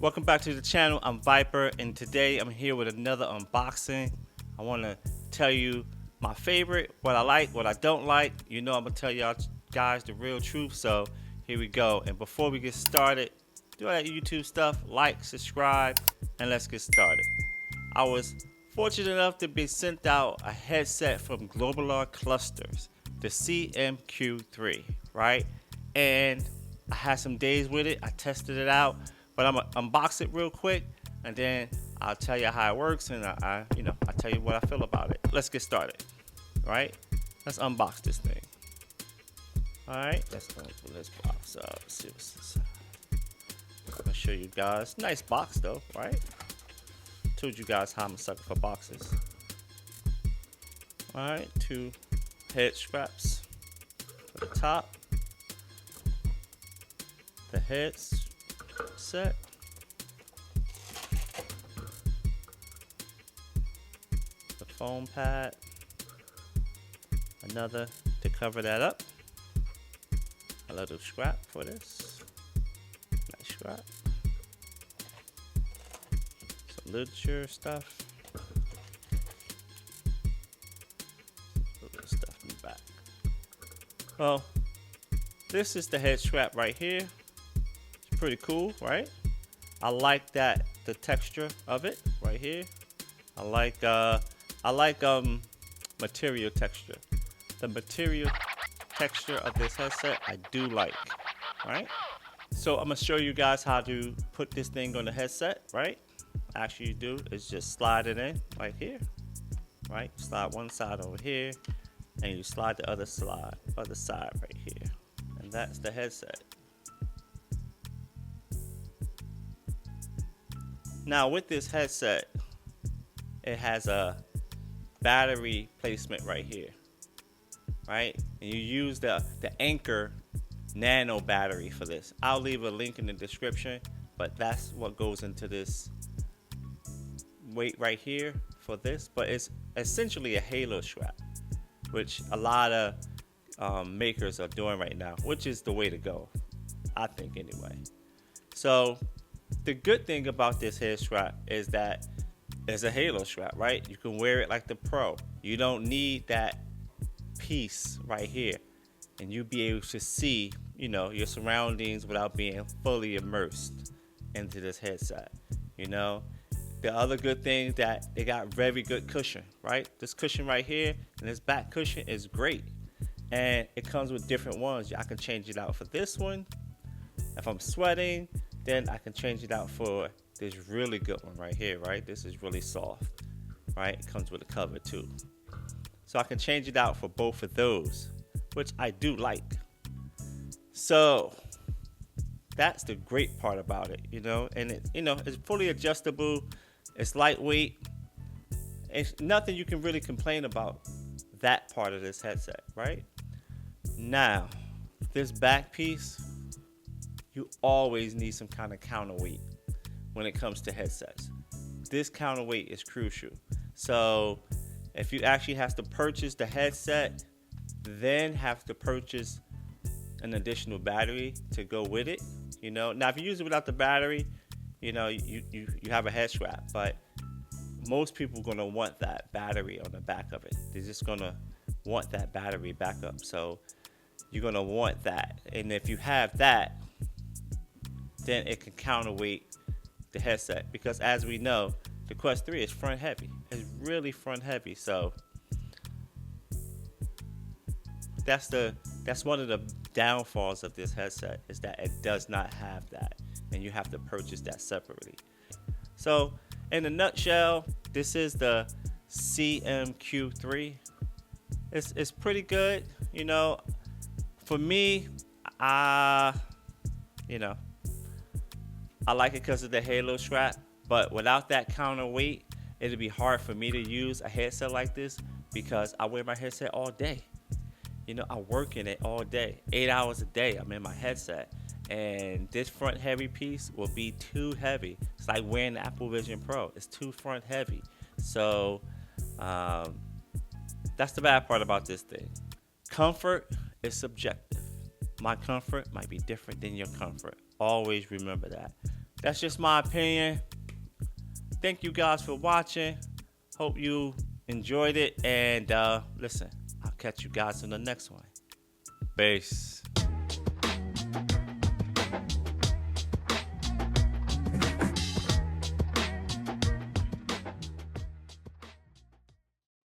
Welcome back to the channel. I'm Viper, and today I'm here with another unboxing. I want to tell you my favorite, what I like, what I don't like. You know I'm going to tell y'all guys the real truth, so here we go. And before we get started, do all that YouTube stuff, like, subscribe, and let's get started. I was fortunate enough to be sent out a headset from Globular Clusters, the CMQ3, right? And I had some days with it. I tested it out, but I'm gonna unbox it real quick, and then I'll tell you how it works, and I'll tell you what I feel about it. Let's get started, right? Let's unbox this thing. All right, let's open this box up. Let's see what's inside. I'm gonna show you guys. Nice box though, right? Told you guys how I'm a sucker for boxes. All right, 2 head straps for the top. The heads set. The foam pad. Another to cover that up. A little scrap for this. Nice scrap. Some literature stuff. A little stuff in the back. Well, this is the head strap right here. It's pretty cool, right? I like that, the texture of it right here. I like material texture. The material texture of this headset I do like, right? So I'm gonna show you guys how to put this thing on the headset, right? Actually, you do is just slide it in right here, right? Slide one side over here, and you slide the other side right here, and that's the headset. Now with this headset, it has a battery placement right here, right? And you use the Anker nano battery for this. I'll leave a link in the description, but that's what goes into this weight right here for this. But it's essentially a halo strap, which a lot of makers are doing right now, which is the way to go, I think anyway. So the good thing about this head strap is that it's a halo strap, right? You can wear it like the Pro. You don't need that piece right here, and you'll be able to see, your surroundings without being fully immersed into this headset. The other good thing is that they got very good cushion, right? This cushion right here and this back cushion is great, and it comes with different ones. I can change it out for this one. If I'm sweating, then I can change it out for this really good one right here, right? This is really soft, right? It comes with a cover too. So I can change it out for both of those, which I do like. So that's the great part about it, and it's fully adjustable. It's lightweight. It's nothing you can really complain about that part of this headset, right? Now, this back piece, you always need some kind of counterweight when it comes to headsets. This counterweight is crucial. So if you actually have to purchase the headset, then have to purchase an additional battery to go with it, Now, if you use it without the battery, you have a head strap, but most people are gonna want that battery on the back of it. They're just gonna want that battery backup. So you're gonna want that. And if you have that, then it can counterweight the headset, because as we know, the Quest 3 is front heavy. It's really front heavy. So that's one of the downfalls of this headset, is that it does not have that, and you have to purchase that separately. So in a nutshell, this is the CMQ3. It's pretty good, For me, I like it because of the halo strap, but without that counterweight, it'd be hard for me to use a headset like this, because I wear my headset all day. I work in it all day, 8 hours a day. I'm in my headset, and this front heavy piece will be too heavy. It's like wearing the Apple Vision Pro. It's too front heavy. So that's the bad part about this thing. Comfort is subjective. My comfort might be different than your comfort. Always remember that. That's just my opinion. Thank you guys for watching. Hope you enjoyed it. And listen, I'll catch you guys in the next one. Peace.